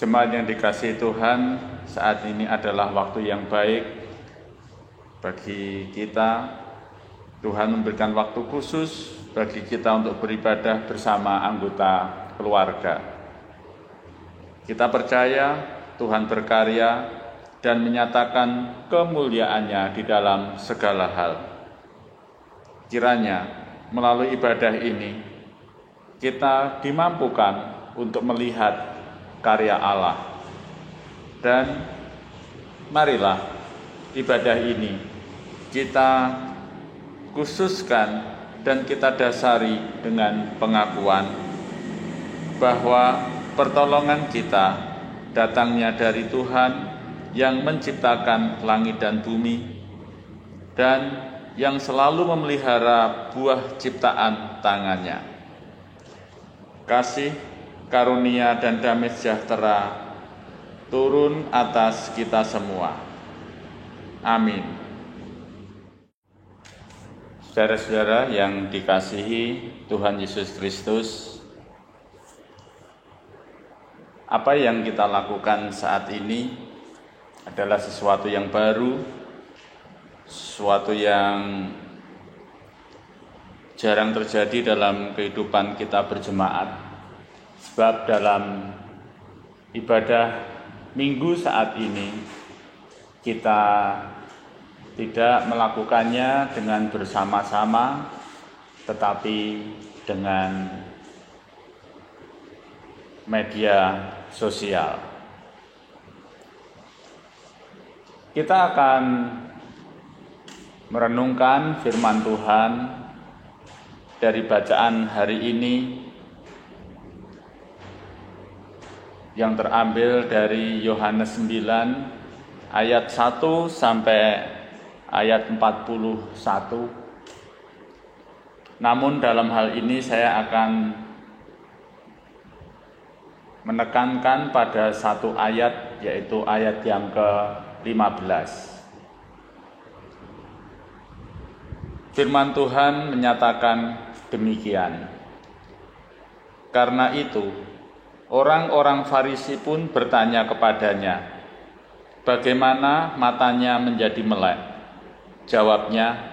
Jemaat yang dikasihi Tuhan, saat ini adalah waktu yang baik bagi kita. Tuhan memberikan waktu khusus bagi kita untuk beribadah bersama anggota keluarga. Kita percaya Tuhan berkarya dan menyatakan kemuliaannya di dalam segala hal. Kiranya melalui ibadah ini kita dimampukan untuk melihat karya Allah. Dan marilah ibadah ini kita khususkan dan kita dasari dengan pengakuan bahwa pertolongan kita datangnya dari Tuhan yang menciptakan langit dan bumi dan yang selalu memelihara buah ciptaan tangannya. Kasih, karunia dan damai sejahtera turun atas kita semua. Amin. Saudara-saudara yang dikasihi Tuhan Yesus Kristus, apa yang kita lakukan saat ini adalah sesuatu yang baru, sesuatu yang jarang terjadi dalam kehidupan kita berjemaat. Sebab dalam ibadah minggu saat ini kita tidak melakukannya dengan bersama-sama, tetapi dengan media sosial. Kita akan merenungkan firman Tuhan dari bacaan hari ini yang terambil dari Yohanes 9 ayat 1 sampai ayat 41. Namun dalam hal ini saya akan menekankan pada satu ayat, yaitu ayat yang ke-15. Firman Tuhan menyatakan demikian. Karena itu orang-orang Farisi pun bertanya kepadanya, bagaimana matanya menjadi melek? Jawabnya,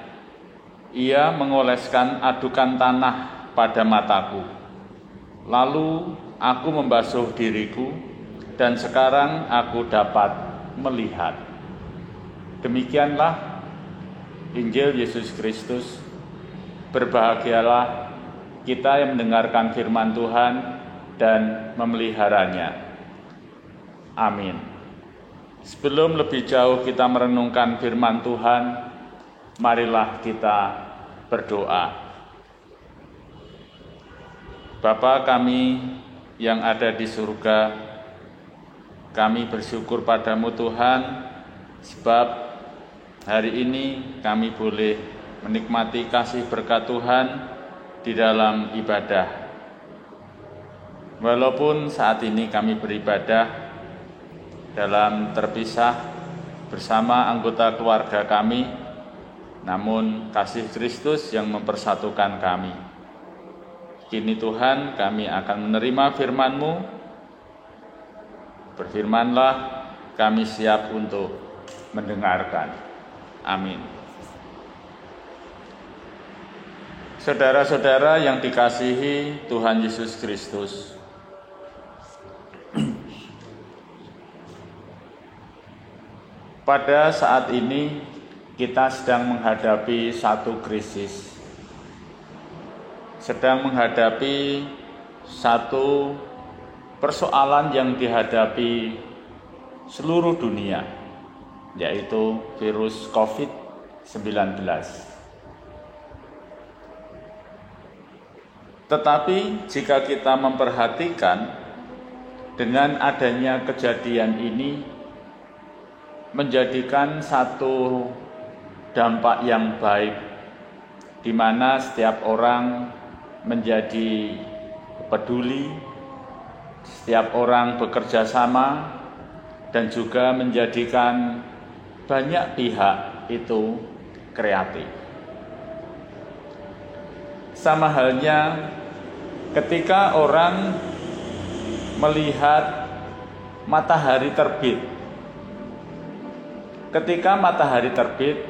ia mengoleskan adukan tanah pada mataku. Lalu aku membasuh diriku dan sekarang aku dapat melihat. Demikianlah Injil Yesus Kristus. Berbahagialah kita yang mendengarkan firman Tuhan dan memeliharanya. Amin. Sebelum lebih jauh kita merenungkan firman Tuhan, marilah kita berdoa. Bapa kami yang ada di surga, kami bersyukur padamu Tuhan, sebab hari ini kami boleh menikmati kasih berkat Tuhan di dalam ibadah. Walaupun saat ini kami beribadah dalam terpisah bersama anggota keluarga kami, namun kasih Kristus yang mempersatukan kami. Kini Tuhan, kami akan menerima firman-Mu. Berfirmanlah, kami siap untuk mendengarkan. Amin. Saudara-saudara yang dikasihi Tuhan Yesus Kristus, pada saat ini kita sedang menghadapi satu krisis, sedang menghadapi satu persoalan yang dihadapi seluruh dunia, yaitu virus COVID-19. Tetapi jika kita memperhatikan dengan adanya kejadian ini, menjadikan satu dampak yang baik, di mana setiap orang menjadi peduli, setiap orang bekerja sama, dan juga menjadikan banyak pihak itu kreatif. Sama halnya ketika orang melihat matahari terbit. Ketika matahari terbit,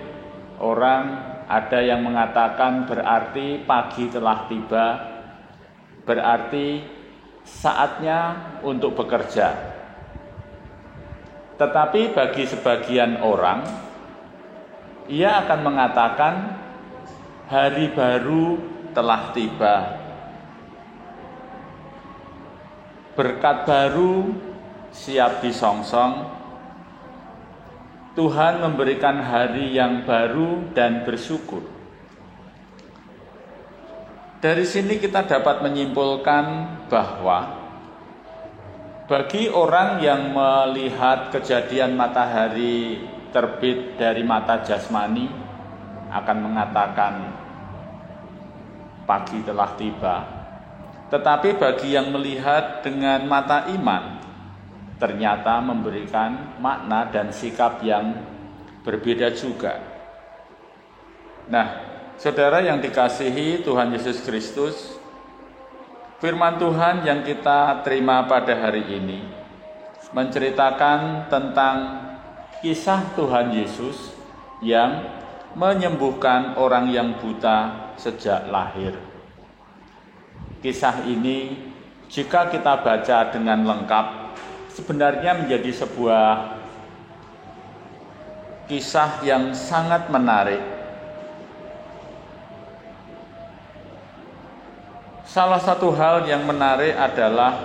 orang ada yang mengatakan berarti pagi telah tiba, berarti saatnya untuk bekerja. Tetapi bagi sebagian orang, ia akan mengatakan hari baru telah tiba. Berkat baru siap disongsong. Tuhan memberikan hari yang baru dan bersyukur. Dari sini kita dapat menyimpulkan bahwa bagi orang yang melihat kejadian matahari terbit dari mata jasmani akan mengatakan pagi telah tiba. Tetapi bagi yang melihat dengan mata iman, ternyata memberikan makna dan sikap yang berbeda juga. Nah, saudara yang dikasihi Tuhan Yesus Kristus, firman Tuhan yang kita terima pada hari ini menceritakan tentang kisah Tuhan Yesus yang menyembuhkan orang yang buta sejak lahir. Kisah ini jika kita baca dengan lengkap sebenarnya menjadi sebuah kisah yang sangat menarik. Salah satu hal yang menarik adalah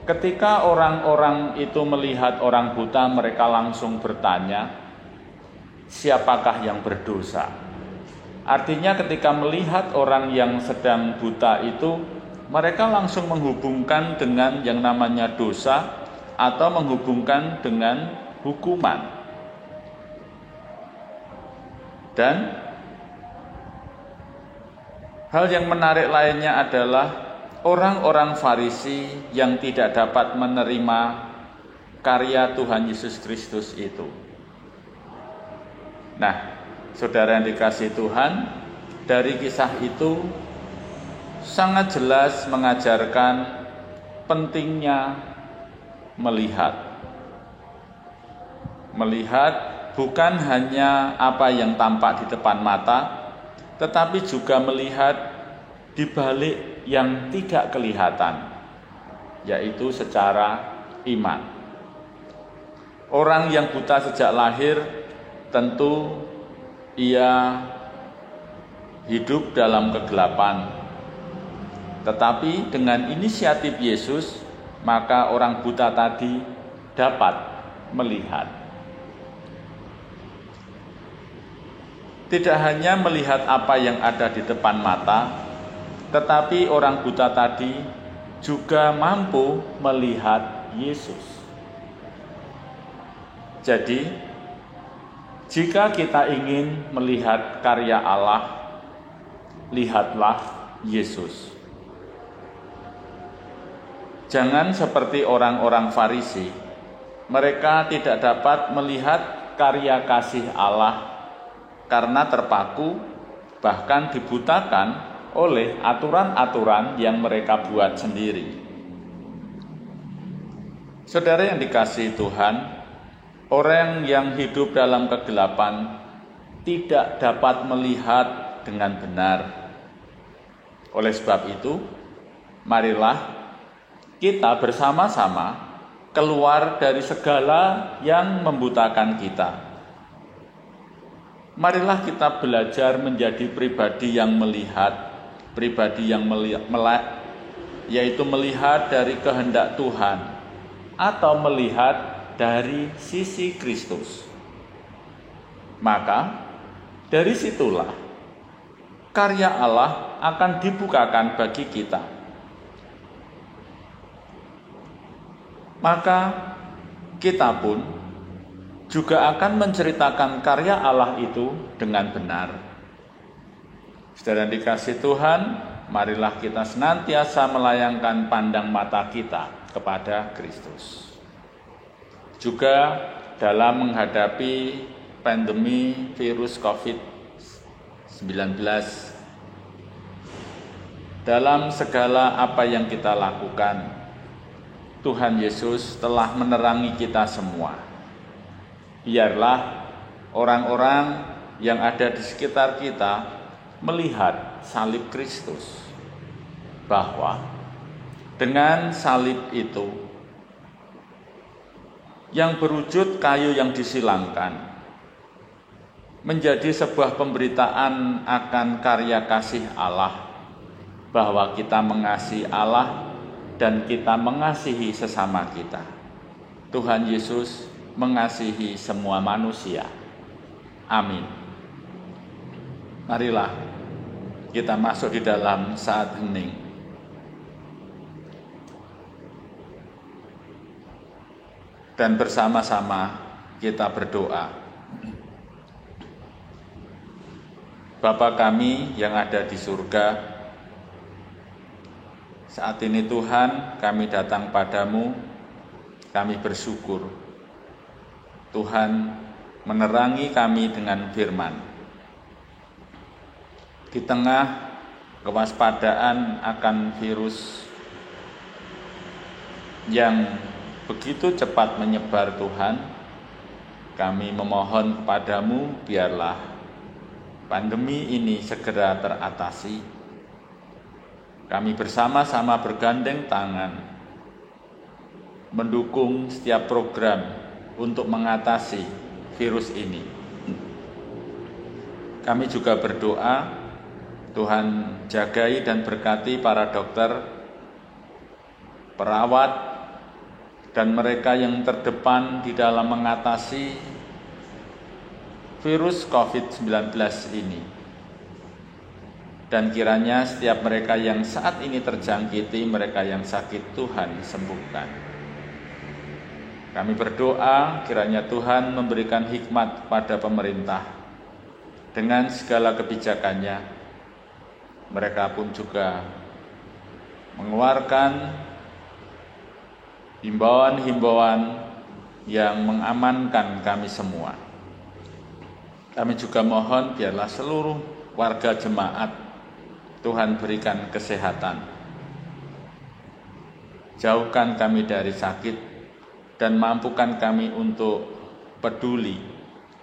ketika orang-orang itu melihat orang buta, mereka langsung bertanya, siapakah yang berdosa? Artinya ketika melihat orang yang sedang buta itu, mereka langsung menghubungkan dengan yang namanya dosa atau menghubungkan dengan hukuman. Dan hal yang menarik lainnya adalah orang-orang Farisi yang tidak dapat menerima karya Tuhan Yesus Kristus itu. Nah, saudara yang dikasihi Tuhan, dari kisah itu sangat jelas mengajarkan pentingnya melihat bukan hanya apa yang tampak di depan mata, tetapi juga melihat di balik yang tidak kelihatan, yaitu secara iman. Orang yang buta sejak lahir tentu ia hidup dalam kegelapan, tetapi dengan inisiatif Yesus, maka orang buta tadi dapat melihat. Tidak hanya melihat apa yang ada di depan mata, tetapi orang buta tadi juga mampu melihat Yesus. Jadi, jika kita ingin melihat karya Allah, lihatlah Yesus. Jangan seperti orang-orang Farisi, mereka tidak dapat melihat karya kasih Allah karena terpaku, bahkan dibutakan oleh aturan-aturan yang mereka buat sendiri. Saudara yang dikasihi Tuhan, orang yang hidup dalam kegelapan tidak dapat melihat dengan benar. Oleh sebab itu, marilah kita bersama-sama keluar dari segala yang membutakan kita. Marilah kita belajar menjadi pribadi yang melihat, pribadi yang melek, yaitu melihat dari kehendak Tuhan atau melihat dari sisi Kristus. Maka dari situlah karya Allah akan dibukakan bagi kita. Maka kita pun juga akan menceritakan karya Allah itu dengan benar. Saudara dikasih Tuhan, marilah kita senantiasa melayangkan pandang mata kita kepada Kristus. Juga dalam menghadapi pandemi virus COVID-19, dalam segala apa yang kita lakukan, Tuhan Yesus telah menerangi kita semua. Biarlah orang-orang yang ada di sekitar kita melihat salib Kristus, bahwa dengan salib itu yang berwujud kayu yang disilangkan menjadi sebuah pemberitaan akan karya kasih Allah, bahwa kita mengasihi Allah dan kita mengasihi sesama kita. Tuhan Yesus mengasihi semua manusia. Amin. Marilah kita masuk di dalam saat hening. Dan bersama-sama kita berdoa. Bapa kami yang ada di surga, saat ini Tuhan, kami datang padamu, kami bersyukur. Tuhan menerangi kami dengan firman. Di tengah kewaspadaan akan virus yang begitu cepat menyebar Tuhan, kami memohon kepadamu, biarlah pandemi ini segera teratasi. Kami bersama-sama bergandeng tangan, mendukung setiap program untuk mengatasi virus ini. Kami juga berdoa, Tuhan jagai dan berkati para dokter, perawat, dan mereka yang terdepan di dalam mengatasi virus COVID-19 ini. Dan kiranya setiap mereka yang saat ini terjangkiti, mereka yang sakit, Tuhan sembuhkan. Kami berdoa kiranya Tuhan memberikan hikmat pada pemerintah dengan segala kebijakannya. Mereka pun juga mengeluarkan himbauan-himbauan yang mengamankan kami semua. Kami juga mohon biarlah seluruh warga jemaat Tuhan berikan kesehatan. Jauhkan kami dari sakit dan mampukan kami untuk peduli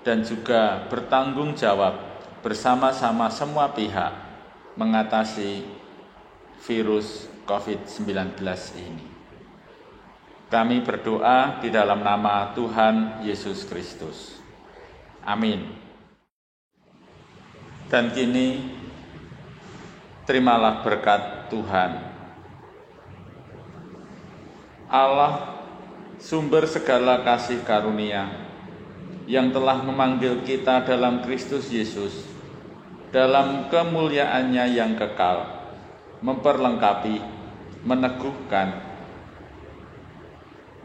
dan juga bertanggung jawab bersama-sama semua pihak mengatasi virus COVID-19 ini. Kami berdoa di dalam nama Tuhan Yesus Kristus. Amin. Dan kini terimalah berkat Tuhan. Allah, sumber segala kasih karunia, yang telah memanggil kita dalam Kristus Yesus, dalam kemuliaannya yang kekal, memperlengkapi, meneguhkan,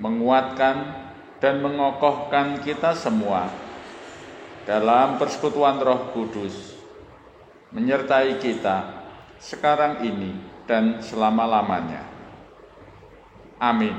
menguatkan, dan mengokohkan kita semua dalam persekutuan Roh Kudus, menyertai kita sekarang ini dan selama-lamanya. Amin.